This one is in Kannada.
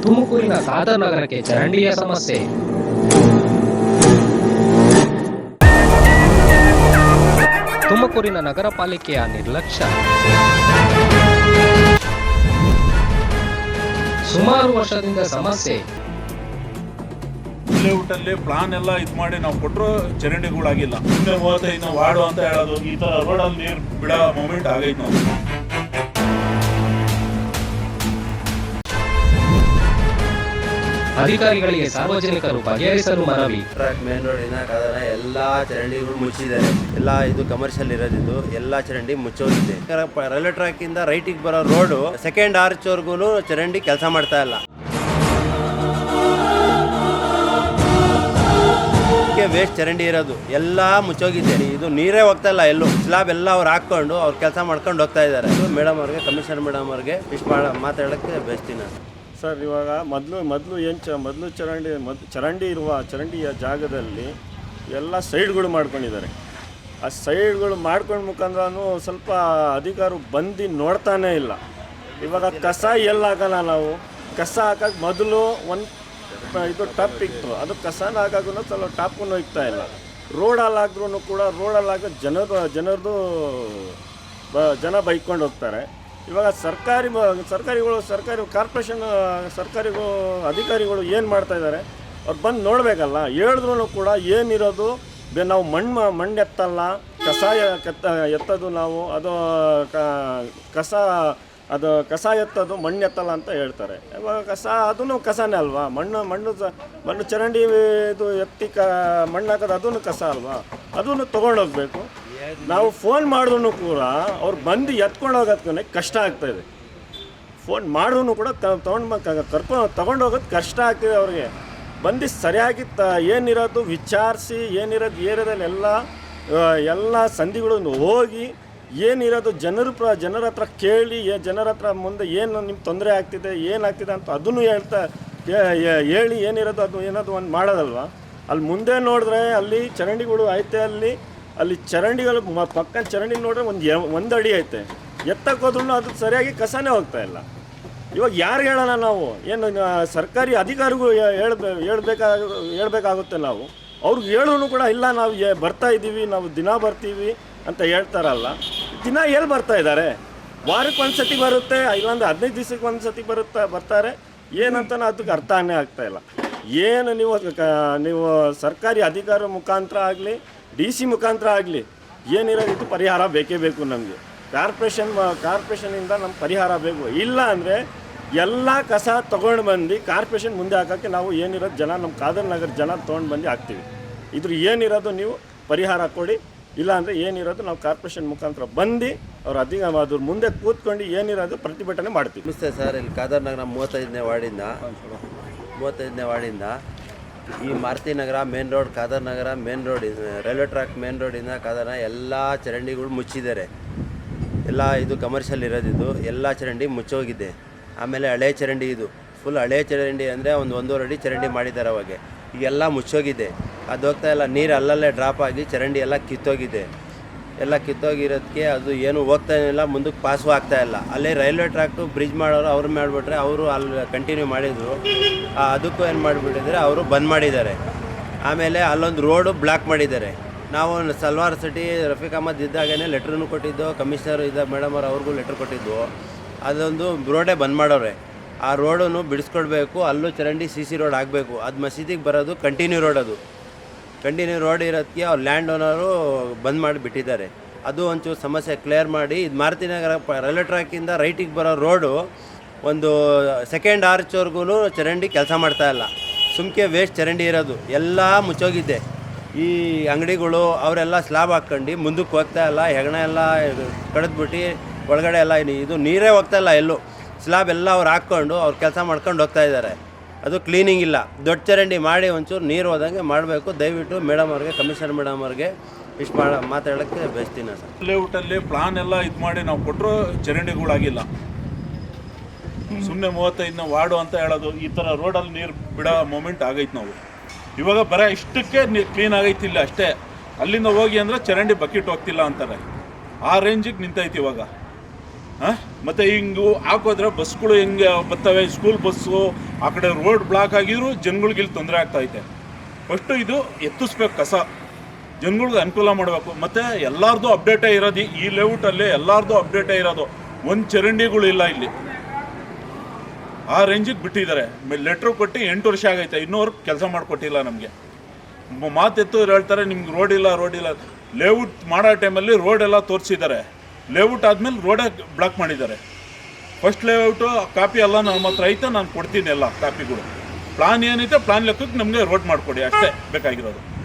ತುಮಕೂರಿನ ಖಾದರ್ ನಗರಕ್ಕೆ ಚರಂಡಿಯ ಸಮಸ್ಯೆ. ತುಮಕೂರಿನ ನಗರ ಪಾಲಿಕೆಯ ನಿರ್ಲಕ್ಷ್ಯ. ಸುಮಾರು ವರ್ಷದಿಂದ ಸಮಸ್ಯೆ. ಲೇಔಟಲ್ಲಿ ಪ್ಲಾನ್ ಎಲ್ಲ ಇದು ಮಾಡಿ ನಾವು ಕೊಟ್ಟರು ಚರಂಡಿಗಳಾಗಿಲ್ಲ. 35 ವಾರ್ಡು ಅಂತ ಹೇಳೋದು, ಈ ಥರ ರೋಡಲ್ಲಿ ನೀರು ಬಿಡೋ ಮೂಮೆಂಟ್ ಆಗೈತೆ ನಾವು. ಅಧಿಕಾರಿಗಳಿಗೆ ಸಾರ್ವಜನಿಕರು ಬಗೆಹರಿಸಲು ಮನವಿ. ಮೇನ್ ರೋಡಿನ ಕಾರಣ ಎಲ್ಲಾ ಚರಂಡಿಗಳು ಮುಚ್ಚಿದ್ದಾರೆ. ಎಲ್ಲ ಇದು ಕಮರ್ಷಿಯಲ್ ಇರೋದಿದ್ದು ಎಲ್ಲಾ ಚರಂಡಿ ಮುಚ್ಚೋಗಿದೆ. ರೈಲ್ವೆ ಟ್ರ್ಯಾಕ್ ಇಂದ ರೈಟಿಗೆ ಬರೋ ರೋಡ್ ಸೆಕೆಂಡ್ ಆರ್ಚ್ ವರ್ಗು ಚರಂಡಿ ಕೆಲಸ ಮಾಡ್ತಾ ಇಲ್ಲ. ವೇಸ್ಟ್ ಚರಂಡಿ ಇರೋದು ಎಲ್ಲಾ ಮುಚ್ಚೋಗಿದೆ. ಇದು ನೀರೇ ಹೋಗ್ತಾ ಇಲ್ಲ ಎಲ್ಲೂ. ಸ್ಲಾಬ್ ಎಲ್ಲ ಅವ್ರು ಹಾಕೊಂಡು ಅವ್ರು ಕೆಲಸ ಮಾಡ್ಕೊಂಡು ಹೋಗ್ತಾ ಇದ್ದಾರೆ. ಮೇಡಮ್ ಅವ್ರಿಗೆ, ಕಮಿಷನರ್ ಮೇಡಮ್ ಅವ್ರಿಗೆ ಇಷ್ಟು ಮಾತಾಡೋಕ್ಕೆ ಬೆಸ್ತೀನಿ ಸರ್. ಇವಾಗ ಮೊದಲು ಚರಂಡಿಯ ಜಾಗದಲ್ಲಿ ಎಲ್ಲ ಸೈಡ್ಗಳು ಮಾಡ್ಕೊಂಡಿದ್ದಾರೆ. ಆ ಸೈಡ್ಗಳು ಮಾಡ್ಕೊಂಡ ಮುಖಾಂತರ ಸ್ವಲ್ಪ ಅಧಿಕಾರಿ ಬಂದು ನೋಡ್ತಾನೇ ಇಲ್ಲ. ಇವಾಗ ಕಸ ಎಲ್ಲ ಹಾಕೋಣ ನಾವು. ಕಸ ಹಾಕಕ್ಕೆ ಮೊದಲು ಇದು ಟಪ್ ಇತ್ತು, ಅದು ಕಸನ ಹಾಕೋಕ್ಕೂ ಸ್ವಲ್ಪ ಟಾಪೂ ಇಕ್ತಾ ಇಲ್ಲ. ರೋಡಲ್ಲಿ ಹಾಕಿದ್ರೂ ಕೂಡ ರೋಡಲ್ಲಿ ಹಾಕೋ ಜನರದು ಜನ ಬೈಕೊಂಡು ಹೋಗ್ತಾರೆ. ಇವಾಗ ಸರ್ಕಾರಿ ಕಾರ್ಪೊರೇಷನ್ ಅಧಿಕಾರಿಗಳು ಏನು ಮಾಡ್ತಾಯಿದ್ದಾರೆ, ಅವ್ರು ಬಂದು ನೋಡಬೇಕಲ್ಲ. ಹೇಳಿದ್ರೂ ಕೂಡ ಏನಿರೋದು ನಾವು ಮಣ್ಣು ಎತ್ತಲ್ಲ, ಕಸ ಎತ್ತೋದು ನಾವು, ಅದು ಕಸ ಎತ್ತೋದು ಮಣ್ಣು ಎತ್ತಲ್ಲ ಅಂತ ಹೇಳ್ತಾರೆ. ಇವಾಗ ಅದೂ ಕಸನೇ ಅಲ್ವಾ. ಮಣ್ಣು ಚರಂಡಿ ಇದು ಎತ್ತಿ ಮಣ್ಣು ಹಾಕೋದು ಅದೂ ಕಸ ಅಲ್ವಾ. ಅದನ್ನು ತೊಗೊಂಡೋಗ್ಬೇಕು. ನಾವು ಫೋನ್ ಮಾಡಿದ್ರು ಕೂಡ ಅವ್ರು ಬಂದು ಎತ್ಕೊಂಡು ಹೋಗೋದಕ್ಕೆ ಕಷ್ಟ ಆಗ್ತಾಯಿದೆ. ಫೋನ್ ಮಾಡಿದ್ರು ಕೂಡ ತೊಗೊಂಡೋಗೋದು ಕಷ್ಟ ಆಗ್ತಿದೆ ಅವ್ರಿಗೆ. ಬಂದು ಸರಿಯಾಗಿ ಏನಿರೋದು ವಿಚಾರಿಸಿ, ಏನಿರೋದು ಏರಿಯಾದಲ್ಲಿ ಎಲ್ಲ ಸಂಧಿಗಳು ಹೋಗಿ ಏನಿರೋದು ಜನರ ಹತ್ರ ಕೇಳಿ, ಜನರ ಹತ್ರ ಮುಂದೆ ಏನು ನಿಮ್ಮ ತೊಂದರೆ ಆಗ್ತಿದೆ, ಏನಾಗ್ತಿದೆ ಅಂತ ಅದನ್ನು ಹೇಳಿ ಏನಿರೋದು ಅದು ಏನಾದ್ರು ಒಂದು ಮಾಡೋದಲ್ವ. ಅಲ್ಲಿ ಮುಂದೆ ನೋಡಿದ್ರೆ ಅಲ್ಲಿ ಚರಂಡಿಗಳು ಐತೆ. ಅಲ್ಲಿ ಚರಂಡಿಗಳು ಪಕ್ಕ ಚರಂಡಿ ನೋಡಿದ್ರೆ ಒಂದು ಅಡಿ ಐತೆ. ಎತ್ತಕ್ಕೆ ಹೋದ್ರೂ ಅದು ಸರಿಯಾಗಿ ಕಸನೇ ಹೋಗ್ತಾ ಇಲ್ಲ. ಇವಾಗ ಯಾರು ಹೇಳೋಣ ನಾವು? ಏನು ಸರ್ಕಾರಿ ಅಧಿಕಾರಿಗಳು ಹೇಳ್ಬೇಕಾಗುತ್ತೆ ನಾವು. ಅವ್ರಿಗೆ ಹೇಳೋನು ಕೂಡ ಇಲ್ಲ, ನಾವು ಬರ್ತಾ ಇದ್ದೀವಿ, ನಾವು ದಿನ ಬರ್ತೀವಿ ಅಂತ ಹೇಳ್ತಾರಲ್ಲ. ದಿನ ಎಲ್ಲಿ ಬರ್ತಾ ಇದ್ದಾರೆ? ವಾರಕ್ಕೆ ಒಂದು ಸತಿ ಬರುತ್ತೆ, ಇಲ್ಲಾಂದ್ರೆ 15 ದಿವಸಕ್ಕೆ ಒಂದು ಸತಿ ಬರ್ತಾರೆ. ಏನಂತ ಅದಕ್ಕೆ ಅರ್ಥನೇ ಆಗ್ತಾಯಿಲ್ಲ. ಏನು ನೀವು ಸರ್ಕಾರಿ ಅಧಿಕಾರಿ ಮುಖಾಂತರ ಆಗಲಿ, DC ಮುಖಾಂತರ ಆಗಲಿ, ಏನಿರೋದು ಇದು ಪರಿಹಾರ ಬೇಕೇ ಬೇಕು ನಮಗೆ. ಕಾರ್ಪೊರೇಷನಿಂದ ನಮ್ಗೆ ಪರಿಹಾರ ಬೇಕು. ಇಲ್ಲ ಅಂದರೆ ಎಲ್ಲ ಕಸ ತೊಗೊಂಡು ಬಂದು ಕಾರ್ಪೊರೇಷನ್ ಮುಂದೆ ಹಾಕೋಕ್ಕೆ ನಾವು ಏನಿರೋದು ನಮ್ಮ ಖಾದರ್ ನಗರ ಜನ ತೊಗೊಂಡು ಬಂದು ಹಾಕ್ತೀವಿ. ಏನಿರೋದು ನೀವು ಪರಿಹಾರ ಕೊಡಿ. ಇಲ್ಲ ಅಂದರೆ ಏನಿರೋದು ನಾವು ಕಾರ್ಪೊರೇಷನ್ ಮುಖಾಂತರ ಬಂದು ಅದ್ರ ಮುಂದೆ ಕೂತ್ಕೊಂಡು ಏನಿರೋದು ಪ್ರತಿಭಟನೆ ಮಾಡ್ತೀವಿ. ನಮಸ್ತೆ ಸರ್. ಇಲ್ಲಿ ಖಾದರ್ ನಗರ 35ನೇ ವಾರ್ಡಿಂದ ಈ Maruti Nagar main road, Khadar Nagar main road, railway track main ರೋಡಿಂದ ಖಾದರ್ನ ಎಲ್ಲ ಚರಂಡಿಗಳು ಮುಚ್ಚಿದ್ದಾರೆ. ಎಲ್ಲ ಇದು ಕಮರ್ಷಿಯಲ್ ಇರೋದಿದ್ದು ಎಲ್ಲ ಚರಂಡಿ ಮುಚ್ಚೋಗಿದೆ. ಆಮೇಲೆ ಹಳೆ ಚರಂಡಿ, ಇದು ಫುಲ್ ಹಳೆ ಚರಂಡಿ ಅಂದರೆ 1.5 ಅಡಿ ಚರಂಡಿ ಮಾಡಿದ್ದಾರೆ ಅವಾಗೆ. ಈಗೆಲ್ಲ ಮುಚ್ಚೋಗಿದೆ. ಅದು ಹೋಗ್ತಾ ಇಲ್ಲ. ನೀರು ಅಲ್ಲಲ್ಲೇ ಡ್ರಾಪ್ ಆಗಿ ಚರಂಡಿ ಎಲ್ಲ ಕಿತ್ತೋಗಿದೆ. ಎಲ್ಲ ಕಿತ್ತೋಗಿರೋದಕ್ಕೆ ಅದು ಏನು ಹೋಗ್ತಾ ಇಲ್ಲ, ಮುಂದಕ್ಕೆ ಪಾಸು ಆಗ್ತಾಯಿಲ್ಲ. ಅಲ್ಲೇ ರೈಲ್ವೆ ಟ್ರ್ಯಾಕು ಬ್ರಿಡ್ಜ್ ಮಾಡೋರು ಅವ್ರು ಮಾಡಿಬಿಟ್ರೆ ಅವರು ಅಲ್ಲಿ ಕಂಟಿನ್ಯೂ ಮಾಡಿದರು. ಅದಕ್ಕೂ ಏನು ಮಾಡಿಬಿಟ್ಟಿದ್ದಾರೆ, ಅವರು ಬಂದ್ ಮಾಡಿದ್ದಾರೆ. ಆಮೇಲೆ ಅಲ್ಲೊಂದು ರೋಡು ಬ್ಲಾಕ್ ಮಾಡಿದ್ದಾರೆ. ನಾವು ಸಲ್ವಾರ್ ಸಿಟಿ ರಫೀಕ್ ಅಹಮದ್ ಇದ್ದಾಗೇ ಲೆಟ್ರನ್ನು ಕೊಟ್ಟಿದ್ದು, ಕಮಿಷನರ್ ಮೇಡಮ್ ಅವ್ರಿಗೂ ಲೆಟ್ರ್ ಕೊಟ್ಟಿದ್ದು. ಅದೊಂದು ರೋಡೇ ಬಂದ್ ಮಾಡೋರೆ. ಆ ರೋಡನ್ನು ಬಿಡಿಸ್ಕೊಡ್ಬೇಕು. ಅಲ್ಲೂ ಚರಂಡಿ CC ರೋಡ್ ಆಗಬೇಕು. ಅದು ಮಸೀದಿಗೆ ಬರೋದು ಕಂಟಿನ್ಯೂ ರೋಡ್ ಇರೋದಕ್ಕೆ ಅವ್ರು ಲ್ಯಾಂಡ್ ಓನರು ಬಂದ್ ಮಾಡಿಬಿಟ್ಟಿದ್ದಾರೆ. ಅದು ಒಂಚೂರು ಸಮಸ್ಯೆ ಕ್ಲಿಯರ್ ಮಾಡಿ. ಇದು ಮಾರುತಿ ನಗರ ರೈಲ್ವೆ ಟ್ರ್ಯಾಕಿಂದ ರೈಟಿಗೆ ಬರೋ ರೋಡು ಒಂದು ಸೆಕೆಂಡ್ ಆರ್ಚ್ ವರ್ಗು ಚರಂಡಿ ಕೆಲಸ ಮಾಡ್ತಾ ಇಲ್ಲ. ಸುಮ್ಕೆ ವೇಸ್ಟ್ ಚರಂಡಿ ಇರೋದು ಎಲ್ಲ ಮುಚ್ಚೋಗಿದೆ. ಈ ಅಂಗಡಿಗಳು ಅವರೆಲ್ಲ ಸ್ಲಾಬ್ ಹಾಕ್ಕೊಂಡು ಮುಂದಕ್ಕೆ ಹೋಗ್ತಾ ಇಲ್ಲ. ಹೆಗಣ ಎಲ್ಲ ಕಡಿದ್ಬಿಟ್ಟು ಒಳಗಡೆ ಎಲ್ಲ ಇದು ನೀರೇ ಹೋಗ್ತಾ ಇಲ್ಲ ಎಲ್ಲೂ. ಸ್ಲಾಬ್ ಎಲ್ಲ ಅವ್ರು ಹಾಕ್ಕೊಂಡು ಅವ್ರು ಕೆಲಸ ಮಾಡ್ಕೊಂಡು ಹೋಗ್ತಾ ಇದ್ದಾರೆ. ಅದು ಕ್ಲೀನಿಂಗ್ ಇಲ್ಲ. ದೊಡ್ಡ ಚರಂಡಿ ಮಾಡಿ ಒಂಚೂರು ನೀರು ಹೋದಂಗೆ ಮಾಡಬೇಕು. ದಯವಿಟ್ಟು ಮೇಡಮ್ ಅವ್ರಿಗೆ, ಕಮಿಷನರ್ ಮೇಡಮ್ ಅವ್ರಿಗೆ ಇಷ್ಟು ಮಾತಾಡೋಕ್ಕೆ ಬಯಸ್ತೀನಿ ಸರ್. ಲೇಔಟಲ್ಲಿ ಪ್ಲಾನ್ ಎಲ್ಲ ಇದು ಮಾಡಿ ನಾವು ಕೊಟ್ಟರು ಚರಂಡಿಗಳಾಗಿಲ್ಲ. ಸುಮ್ಮನೆ 35ನೇ ವಾರ್ಡು ಅಂತ ಹೇಳೋದು, ಈ ಥರ ರೋಡಲ್ಲಿ ನೀರು ಬಿಡೋ ಮೂಮೆಂಟ್ ಆಗೈತೆ ನಾವು. ಇವಾಗ ಬರೀ ಇಷ್ಟಕ್ಕೆ ಕ್ಲೀನ್ ಆಗೈತಿ ಇಲ್ಲ ಅಷ್ಟೇ. ಅಲ್ಲಿಂದ ಹೋಗಿ ಅಂದರೆ ಚರಂಡಿ ಬಕೆಟ್ ಹೋಗ್ತಿಲ್ಲ ಅಂತಾರೆ. ಆ ರೇಂಜಿಗೆ ನಿಂತೈತಿ ಇವಾಗ. ಹಾಂ ಮತ್ತು ಹಿಂಗೆ ಹಾಕೋದ್ರೆ ಬಸ್ಗಳು ಹೆಂಗೆ ಬರ್ತವೆ, ಸ್ಕೂಲ್ ಬಸ್ಸು ಆ ಕಡೆ ರೋಡ್ ಬ್ಲಾಕ್ ಆಗಿದ್ರು ಜನಗಳಿಗೆ ಇಲ್ಲಿ ತೊಂದರೆ ಆಗ್ತಾಯಿದೆ. ಫಸ್ಟು ಇದು ಎತ್ತಿಸ್ಬೇಕು, ಕಸ ಜನಗಳಿಗೆ ಅನುಕೂಲ ಮಾಡಬೇಕು. ಮತ್ತು ಎಲ್ಲರದು ಅಪ್ಡೇಟೇ ಇರೋದು ಈ ಲೇಔಟಲ್ಲಿ, ಎಲ್ಲರದು ಅಪ್ಡೇಟೇ ಇರೋದು. ಒಂದು ಚರಂಡಿಗಳಿಲ್ಲ ಇಲ್ಲಿ, ಆ ರೇಂಜಿಗೆ ಬಿಟ್ಟಿದ್ದಾರೆ. ಲೆಟ್ರ್ ಕೊಟ್ಟು 8 ವರ್ಷ ಆಗೈತೆ, ಇನ್ನೂರು ಕೆಲಸ ಮಾಡಿಕೊಟ್ಟಿಲ್ಲ ನಮಗೆ. ಮಾತೆತ್ತು ಹೇಳ್ತಾರೆ ನಿಮ್ಗೆ ರೋಡ್ ಇಲ್ಲ. ಲೇಔಟ್ ಮಾಡೋ ಟೈಮಲ್ಲಿ ರೋಡ್ ಎಲ್ಲ ತೋರಿಸಿದ್ದಾರೆ, ಲೇಔಟ್ ಆದಮೇಲೆ ರೋಡೇ ಬ್ಲಾಕ್ ಮಾಡಿದ್ದಾರೆ. ಫಸ್ಟ್ ಲೇಔಟು ಕಾಪಿ ಎಲ್ಲ ನಮ್ಮ ಹತ್ರ ಐತೆ, ನಾನು ಕೊಡ್ತೀನಿ ಎಲ್ಲ ಕಾಪಿಗಳು. ಪ್ಲಾನ್ ಏನೈತೆ ಪ್ಲಾನ್ ಲೆಕ್ಕಕ್ಕೆ ನಮಗೆ ರೋಡ್ ಮಾಡಿಕೊಡಿ, ಅಷ್ಟೇ ಬೇಕಾಗಿರೋದು.